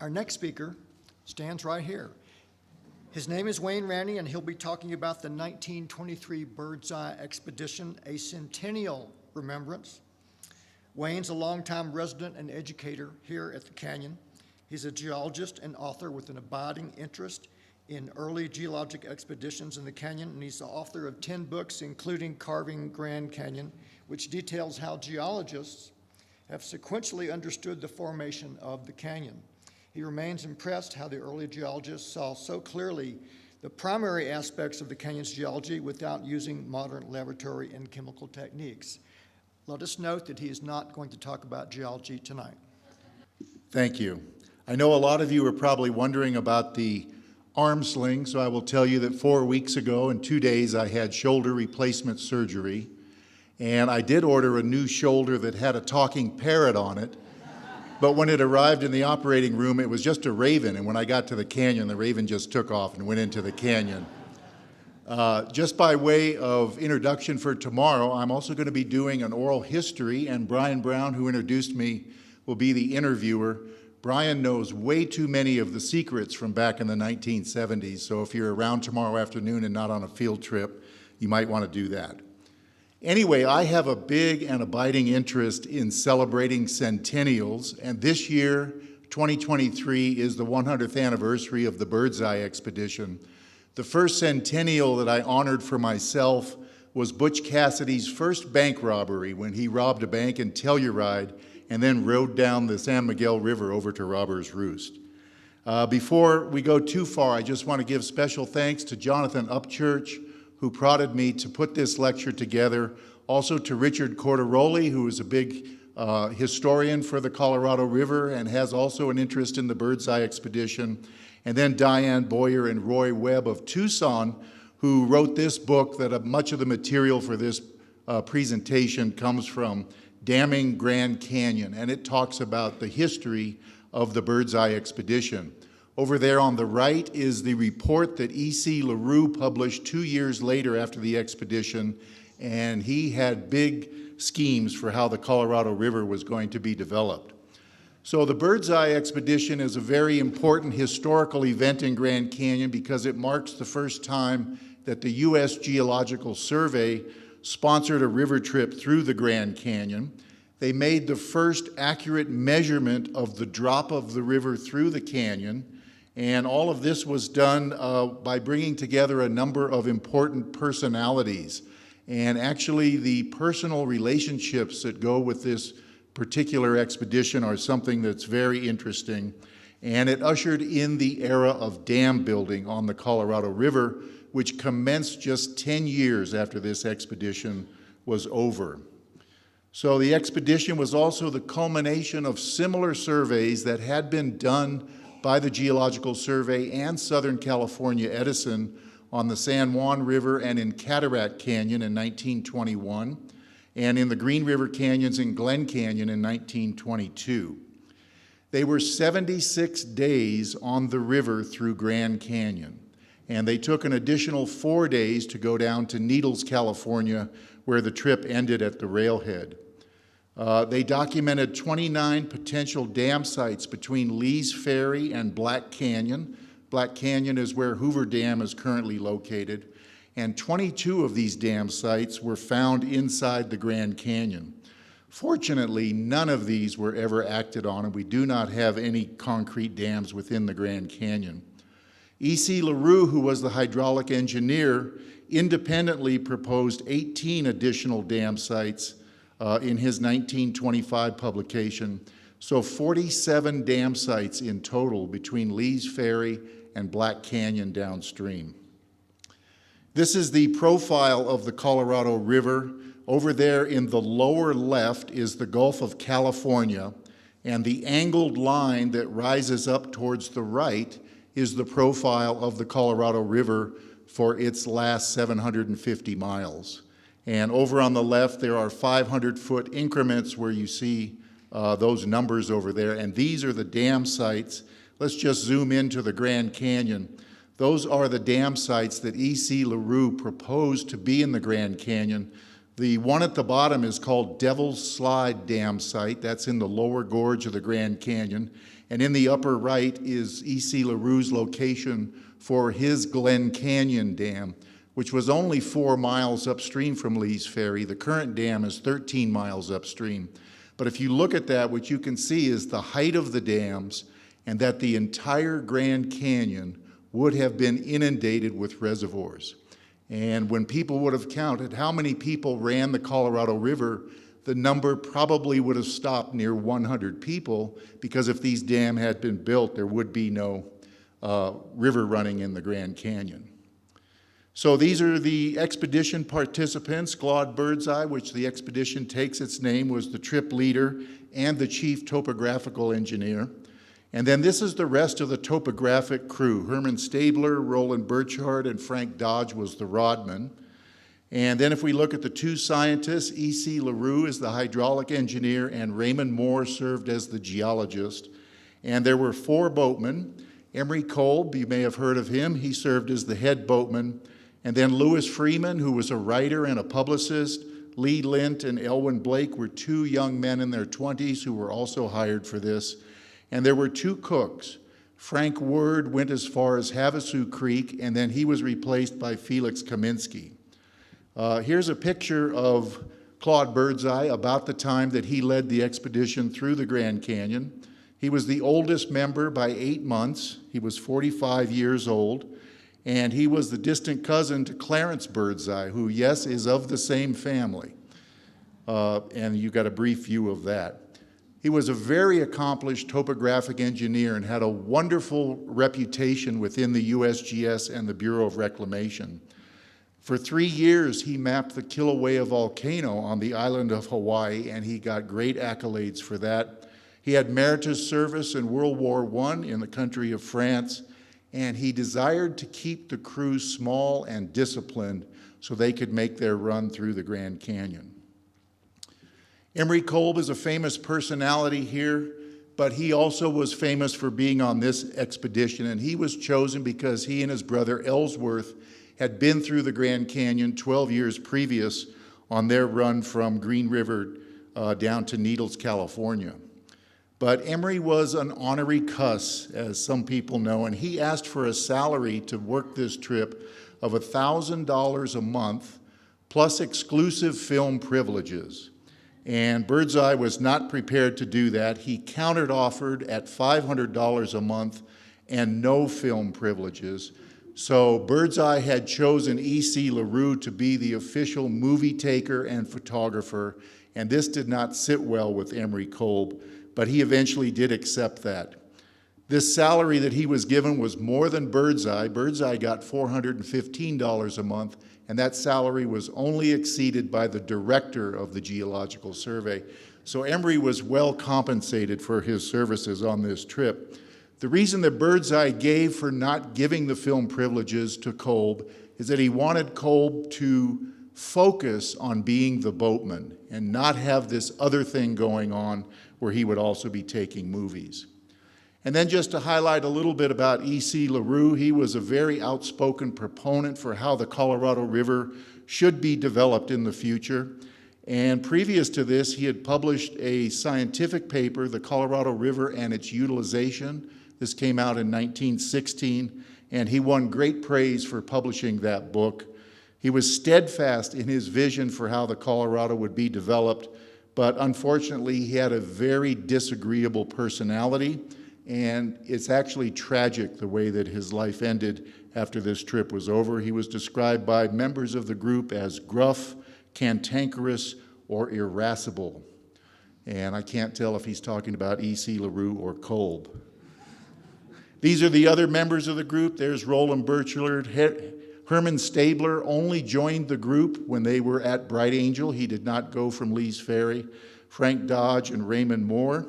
Our next speaker stands right here. His name is Wayne Ranney, and he'll be talking about the 1923 Birdseye expedition, a centennial remembrance. Wayne's a longtime resident and educator here at the Canyon. He's a geologist and author with an abiding interest in early geologic expeditions in the canyon, and he's the author of 10 books, including Carving Grand Canyon, which details how geologists have sequentially understood the formation of the canyon. He remains impressed how the early geologists saw so clearly the primary aspects of the canyon's geology without using modern laboratory and chemical techniques. Let us note that he is not going to talk about geology tonight. Thank you. I know a lot of you are probably wondering about the arm sling, so I will tell you that 4 weeks ago, in 2 days, I had shoulder replacement surgery, and I did order a new shoulder that had a talking parrot on it. But when it arrived in the operating room, it was just a raven, and when I got to the canyon, the raven just took off and went into the canyon. Just by way of introduction for tomorrow, I'm also going to be doing an oral history, and Brian Brown, who introduced me, will be the interviewer. Brian knows way too many of the secrets from back in the 1970s, so if you're around tomorrow afternoon and not on a field trip, you might want to do that. Anyway, I have a big and abiding interest in celebrating centennials, and this year, 2023, is the 100th anniversary of the Birdseye expedition. The first centennial that I honored for myself was Butch Cassidy's first bank robbery, when he robbed a bank in Telluride and then rode down the San Miguel River over to Robber's Roost. Before we go too far, I just want to give special thanks to Jonathan Upchurch, who prodded me to put this lecture together, also to Richard Cordaroli, who is a big historian for the Colorado River and has also an interest in the Birdseye expedition, and then Diane Boyer and Roy Webb of Tucson, who wrote this book that much of the material for this presentation comes from, Damming Grand Canyon, and it talks about the history of the Birdseye expedition. Over there on the right is the report that E.C. LaRue published 2 years later after the expedition, and he had big schemes for how the Colorado River was going to be developed. So the Birdseye expedition is a very important historical event in Grand Canyon because it marks the first time that the U.S. Geological Survey sponsored a river trip through the Grand Canyon. They made the first accurate measurement of the drop of the river through the canyon, and all of this was done by bringing together a number of important personalities. And actually, the personal relationships that go with this particular expedition are something that's very interesting. And it ushered in the era of dam building on the Colorado River, which commenced just 10 years after this expedition was over. So the expedition was also the culmination of similar surveys that had been done by the Geological Survey and Southern California Edison on the San Juan River and in Cataract Canyon in 1921, and in the Green River Canyons in Glen Canyon in 1922. They were 76 days on the river through Grand Canyon, and they took an additional 4 days to go down to Needles, California, where the trip ended at the railhead. They documented 29 potential dam sites between Lee's Ferry and Black Canyon. Black Canyon is where Hoover Dam is currently located, and 22 of these dam sites were found inside the Grand Canyon. Fortunately, none of these were ever acted on, and we do not have any concrete dams within the Grand Canyon. E.C. LaRue, who was the hydraulic engineer, independently proposed 18 additional dam sites in his 1925 publication, so 47 dam sites in total between Lee's Ferry and Black Canyon downstream. This is the profile of the Colorado River. Over there in the lower left is the Gulf of California, and the angled line that rises up towards the right is the profile of the Colorado River for its last 750 miles. And over on the left, there are 500-foot increments where you see those numbers over there, and these are the dam sites. Let's just zoom into the Grand Canyon. Those are the dam sites that E.C. LaRue proposed to be in the Grand Canyon. The one at the bottom is called Devil's Slide Dam Site. That's in the lower gorge of the Grand Canyon. And in the upper right is E.C. LaRue's location for his Glen Canyon Dam, which was only 4 miles upstream from Lee's Ferry. The current dam is 13 miles upstream. But if you look at that, what you can see is the height of the dams and that the entire Grand Canyon would have been inundated with reservoirs. And when people would have counted how many people ran the Colorado River, the number probably would have stopped near 100 people, because if these dams had been built, there would be no river running in the Grand Canyon. So these are the expedition participants. Claude Birdseye, which the expedition takes its name, was the trip leader and the chief topographical engineer. And then this is the rest of the topographic crew. Herman Stabler, Roland Burchard, and Frank Dodge was the rodman. And then if we look at the 2 scientists, E.C. LaRue is the hydraulic engineer, and Raymond Moore served as the geologist. And there were 4 boatmen. Emery Kolb, you may have heard of him, he served as the head boatman. And then Lewis Freeman, who was a writer and a publicist. Lee Lint and Elwyn Blake were 2 young men in their 20s who were also hired for this. And there were 2 cooks. Frank Word went as far as Havasu Creek, and then he was replaced by Felix Kaminsky. Here's a picture of Claude Birdseye about the time that he led the expedition through the Grand Canyon. He was the oldest member by 8 months. He was 45 years old. And he was the distant cousin to Clarence Birdseye, who, yes, is of the same family. And you got a brief view of that. He was a very accomplished topographic engineer and had a wonderful reputation within the USGS and the Bureau of Reclamation. For 3 years, he mapped the Kilauea volcano on the island of Hawaii, and he got great accolades for that. He had meritorious service in World War I in the country of France, and he desired to keep the crew small and disciplined so they could make their run through the Grand Canyon. Emery Kolb is a famous personality here, but he also was famous for being on this expedition, and he was chosen because he and his brother Ellsworth had been through the Grand Canyon 12 years previous on their run from Green River down to Needles, California. But Emery was an honorary cuss, as some people know, and he asked for a salary to work this trip of $1,000 a month, plus exclusive film privileges. And Birdseye was not prepared to do that. He counter-offered at $500 a month and no film privileges. So Birdseye had chosen E.C. LaRue to be the official movie taker and photographer, and this did not sit well with Emery Kolb, but he eventually did accept that. This salary that he was given was more than Birdseye. Birdseye got $415 a month, and that salary was only exceeded by the director of the Geological Survey. So Emery was well compensated for his services on this trip. The reason that Birdseye gave for not giving the film privileges to Kolb is that he wanted Kolb to focus on being the boatman and not have this other thing going on where he would also be taking movies. And then just to highlight a little bit about E.C. LaRue, he was a very outspoken proponent for how the Colorado River should be developed in the future. And previous to this, he had published a scientific paper, The Colorado River and Its Utilization. This came out in 1916, and he won great praise for publishing that book. He was steadfast in his vision for how the Colorado would be developed, but unfortunately, he had a very disagreeable personality, and it's actually tragic the way that his life ended after this trip was over. He was described by members of the group as gruff, cantankerous, or irascible. And I can't tell if he's talking about E.C. LaRue or Kolb. These are the other members of the group. There's Roland Burchard. Herman Stabler only joined the group when they were at Bright Angel. He did not go from Lee's Ferry. Frank Dodge and Raymond Moore.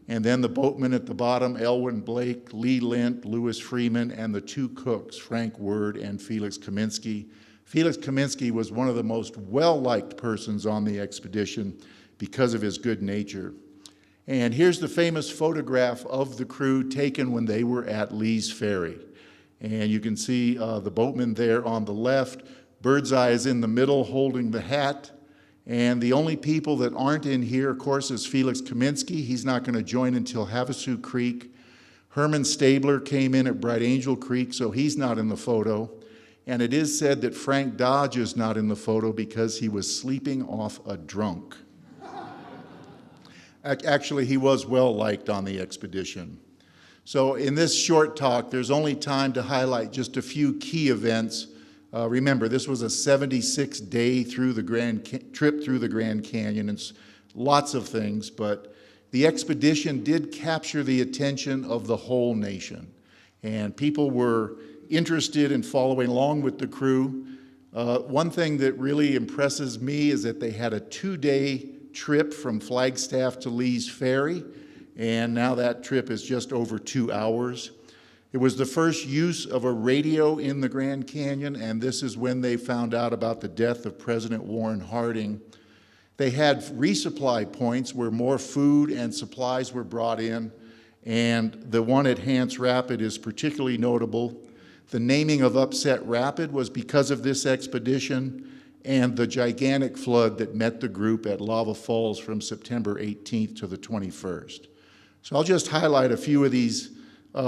And then the boatmen at the bottom, Elwyn Blake, Lee Lint, Lewis Freeman, and the 2 cooks, Frank Word and Felix Kaminsky. Felix Kaminsky was one of the most well-liked persons on the expedition because of his good nature. And here's the famous photograph of the crew taken when they were at Lee's Ferry. And you can see the boatman there on the left. Birdseye is in the middle holding the hat. And the only people that aren't in here, of course, is Felix Kaminsky. He's not going to join until Havasu Creek. Herman Stabler came in at Bright Angel Creek, so he's not in the photo. And it is said that Frank Dodge is not in the photo because he was sleeping off a drunk. Actually, he was well liked on the expedition. So in this short talk, there's only time to highlight just a few key events. Remember, this was a 76-day trip through the Grand Canyon. It's lots of things, but the expedition did capture the attention of the whole nation. And people were interested in following along with the crew. One thing that really impresses me is that they had a 2-day trip from Flagstaff to Lee's Ferry, and now that trip is just over 2 hours. It was the first use of a radio in the Grand Canyon, and this is when they found out about the death of President Warren Harding. They had resupply points where more food and supplies were brought in, and the one at Hance Rapid is particularly notable. The naming of Upset Rapid was because of this expedition and the gigantic flood that met the group at Lava Falls from September 18th to the 21st. So I'll just highlight a few of these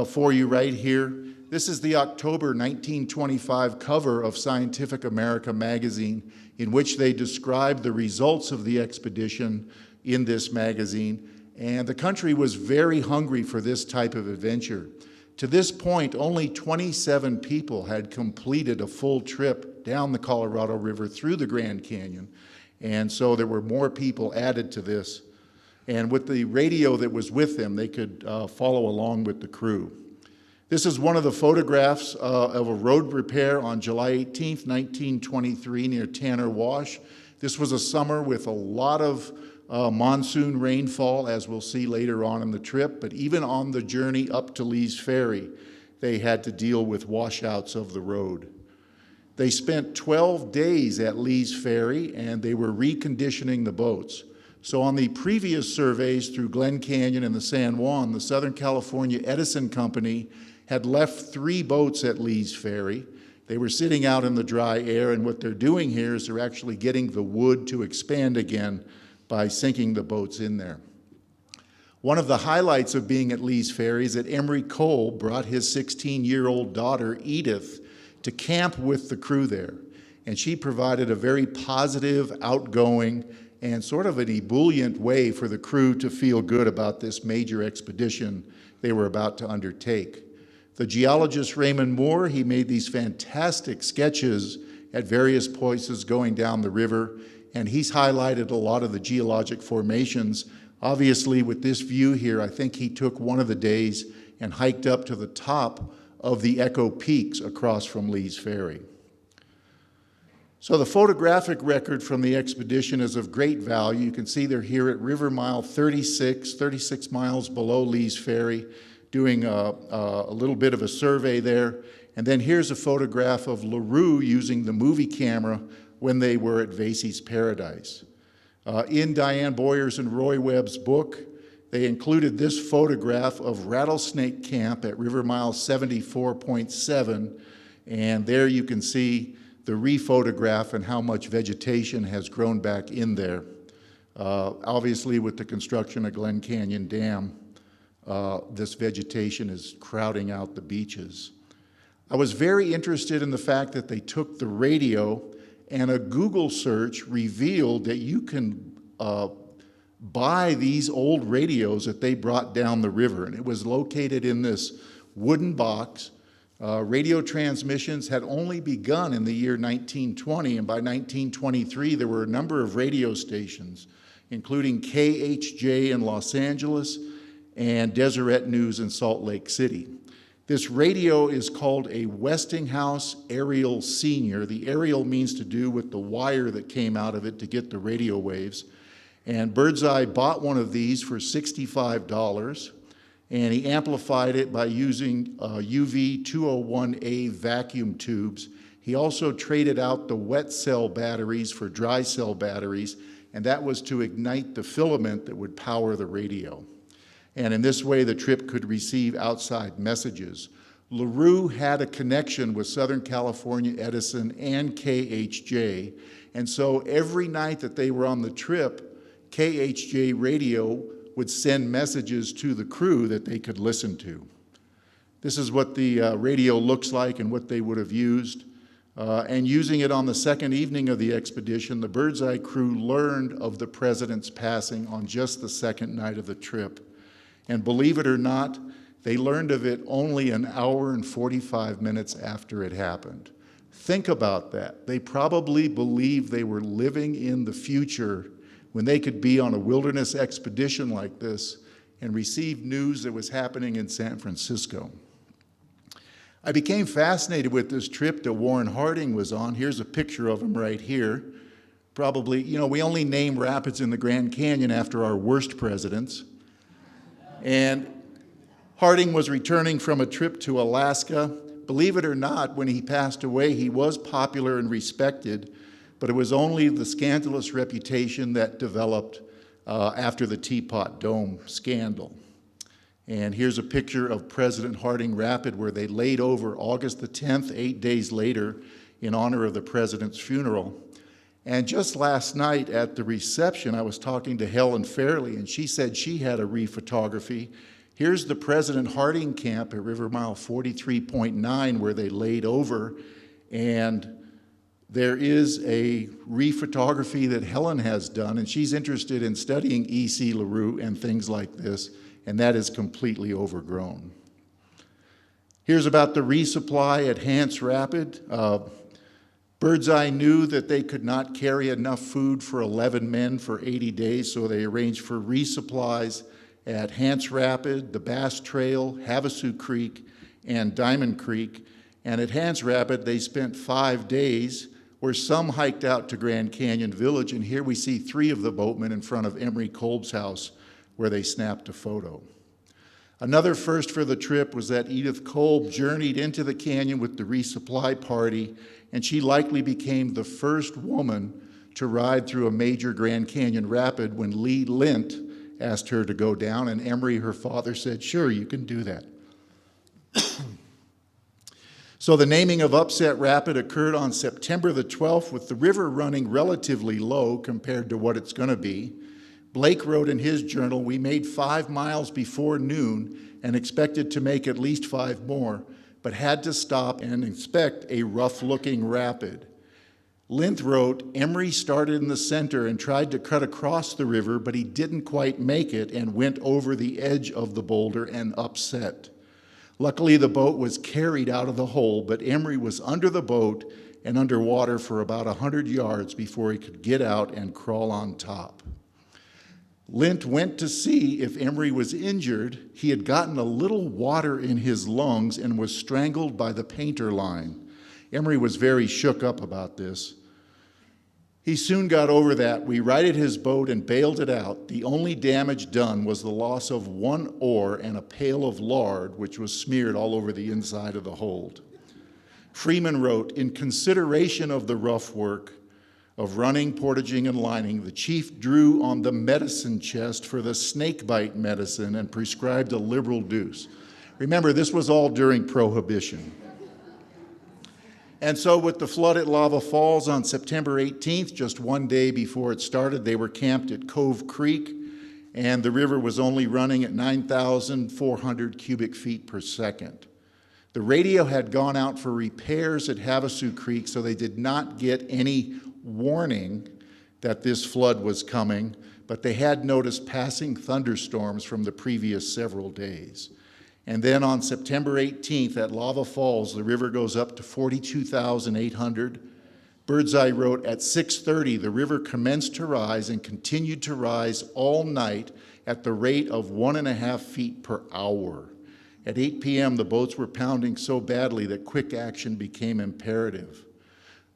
for you right here. This is the October 1925 cover of Scientific American magazine, in which they described the results of the expedition in this magazine. And the country was very hungry for this type of adventure. To this point, only 27 people had completed a full trip down the Colorado River through the Grand Canyon. And so there were more people added to this. And with the radio that was with them, they could follow along with the crew. This is one of the photographs of a road repair on July 18th, 1923 near Tanner Wash. This was a summer with a lot of monsoon rainfall, as we'll see later on in the trip, but even on the journey up to Lee's Ferry, they had to deal with washouts of the road. They spent 12 days at Lee's Ferry, and they were reconditioning the boats. So on the previous surveys through Glen Canyon and the San Juan, the Southern California Edison Company had left 3 boats at Lee's Ferry. They were sitting out in the dry air, and what they're doing here is they're actually getting the wood to expand again by sinking the boats in there. One of the highlights of being at Lee's Ferry is that Emery Cole brought his 16-year-old daughter, Edith, to camp with the crew there. And she provided a very positive, outgoing, and sort of an ebullient way for the crew to feel good about this major expedition they were about to undertake. The geologist Raymond Moore, he made these fantastic sketches at various places going down the river, and he's highlighted a lot of the geologic formations. Obviously, with this view here, I think he took one of the days and hiked up to the top of the Echo Peaks across from Lee's Ferry. So the photographic record from the expedition is of great value. You can see they're here at River Mile 36 miles below Lee's Ferry, doing a little bit of a survey there. And then here's a photograph of LaRue using the movie camera when they were at Vasey's Paradise. In Diane Boyer's and Roy Webb's book, they included this photograph of Rattlesnake Camp at River Mile 74.7, and there you can see the rephotograph and how much vegetation has grown back in there. Obviously, with the construction of Glen Canyon Dam, this vegetation is crowding out the beaches. I was very interested in the fact that they took the radio, and a Google search revealed that you can buy these old radios that they brought down the river, and it was located in this wooden box. Radio transmissions had only begun in the year 1920, and by 1923 there were a number of radio stations, including KHJ in Los Angeles and Deseret News in Salt Lake City. This radio is called a Westinghouse Ariel Senior. The Ariel means to do with the wire that came out of it to get the radio waves. And Birdseye bought one of these for $65, and he amplified it by using UV 201A vacuum tubes. He also traded out the wet cell batteries for dry cell batteries, and that was to ignite the filament that would power the radio. And in this way, the trip could receive outside messages. LaRue had a connection with Southern California Edison and KHJ, and so every night that they were on the trip, KHJ radio would send messages to the crew that they could listen to. This is what the radio looks like and what they would have used. And using it on the second evening of the expedition, the Birdseye crew learned of the president's passing on just the second night of the trip. And believe it or not, they learned of it only an hour and 45 minutes after it happened. Think about that. They probably believed they were living in the future when they could be on a wilderness expedition like this and receive news that was happening in San Francisco. I became fascinated with this trip that Warren Harding was on. Here's a picture of him right here. Probably, we only name rapids in the Grand Canyon after our worst presidents. And Harding was returning from a trip to Alaska. Believe it or not, when he passed away, he was popular and respected, but it was only the scandalous reputation that developed after the Teapot Dome scandal. And here's a picture of President Harding Rapid where they laid over August the 10th, 8 days later, in honor of the president's funeral. And just last night at the reception, I was talking to Helen Fairley, and she said she had a rephotography. Here's the President Harding camp at River Mile 43.9 where they laid over, and there is a rephotography that Helen has done, and she's interested in studying E.C. LaRue and things like this, and that is completely overgrown. Here's about the resupply at Hance Rapid. Birdseye knew that they could not carry enough food for 11 men for 80 days, so they arranged for resupplies at Hance Rapid, the Bass Trail, Havasu Creek, and Diamond Creek. And at Hance Rapid, they spent 5 days, where some hiked out to Grand Canyon Village, and here we see 3 of the boatmen in front of Emery Kolb's house, where they snapped a photo. Another first for the trip was that Edith Kolb journeyed into the canyon with the resupply party, and she likely became the first woman to ride through a major Grand Canyon rapid when Lee Lint asked her to go down, and Emery, her father, said, "Sure, you can do that." So the naming of Upset Rapid occurred on September the 12th with the river running relatively low compared to what it's going to be. Blake wrote in his journal, "We made 5 miles before noon and expected to make at least 5 more, but had to stop and inspect a rough-looking rapid." Linth wrote, "Emery started in the center and tried to cut across the river, but he didn't quite make it and went over the edge of the boulder and upset. Luckily, the boat was carried out of the hole, but Emery was under the boat and underwater for about 100 yards before he could get out and crawl on top." Lint went to see if Emery was injured. He had gotten a little water in his lungs and was strangled by the painter line. Emery was very shook up about this. He soon got over that. We righted his boat and bailed it out. The only damage done was the loss of 1 oar and a pail of lard, which was smeared all over the inside of the hold. Freeman wrote, "In consideration of the rough work of running, portaging, and lining, the chief drew on the medicine chest for the snakebite medicine and prescribed a liberal dose." Remember, this was all during Prohibition. And so with the flood at Lava Falls on September 18th, just 1 day before it started, they were camped at Cove Creek, and the river was only running at 9,400 cubic feet per second. The radio had gone out for repairs at Havasu Creek, so they did not get any warning that this flood was coming, but they had noticed passing thunderstorms from the previous several days. And then on September 18th at Lava Falls, the river goes up to 42,800. Birdseye wrote, "At 6:30, the river commenced to rise and continued to rise all night at the rate of 1.5 feet per hour. At 8 p.m., the boats were pounding so badly that quick action became imperative.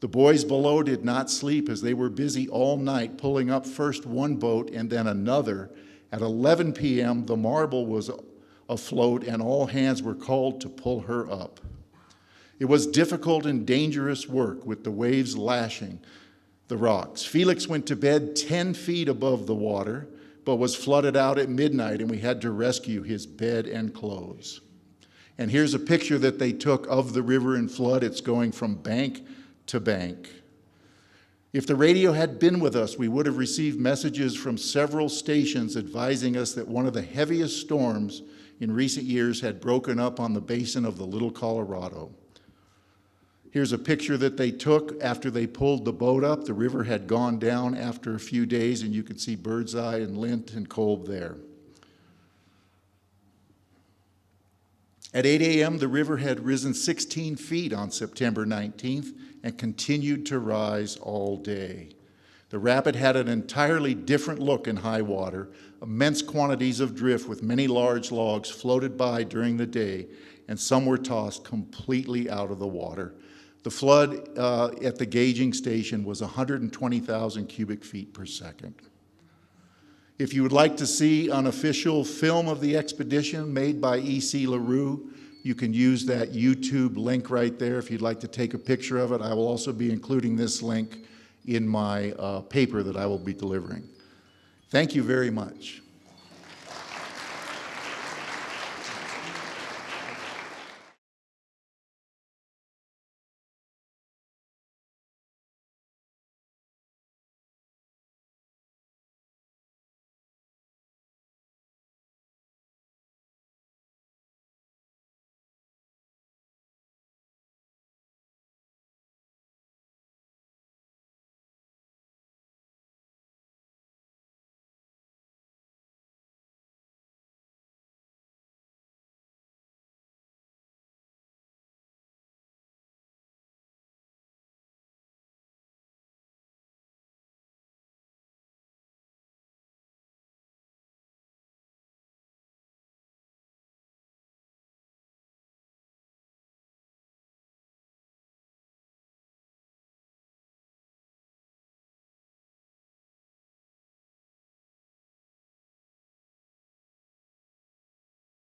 The boys below did not sleep as they were busy all night pulling up first one boat and then another. At 11 p.m., the Marble was afloat and all hands were called to pull her up. It was difficult and dangerous work with the waves lashing the rocks. Felix went to bed 10 feet above the water, but was flooded out at midnight, and we had to rescue his bed and clothes." And here's a picture that they took of the river in flood. It's going from bank to bank. If the radio had been with us, we would have received messages from several stations advising us that one of the heaviest storms in recent years had broken up on the basin of the Little Colorado. Here's a picture that they took after they pulled the boat up. The river had gone down after a few days, and you can see Birdseye and Lint and Kolb there. At 8 a.m., the river had risen 16 feet on September 19th and continued to rise all day. The rapid had an entirely different look in high water. Immense quantities of drift with many large logs floated by during the day, and some were tossed completely out of the water. The flood at the gauging station was 120,000 cubic feet per second. If you would like to see an official film of the expedition made by E.C. LaRue, you can use that YouTube link right there if you'd like to take a picture of it. I will also be including this link in my paper that I will be delivering. Thank you very much.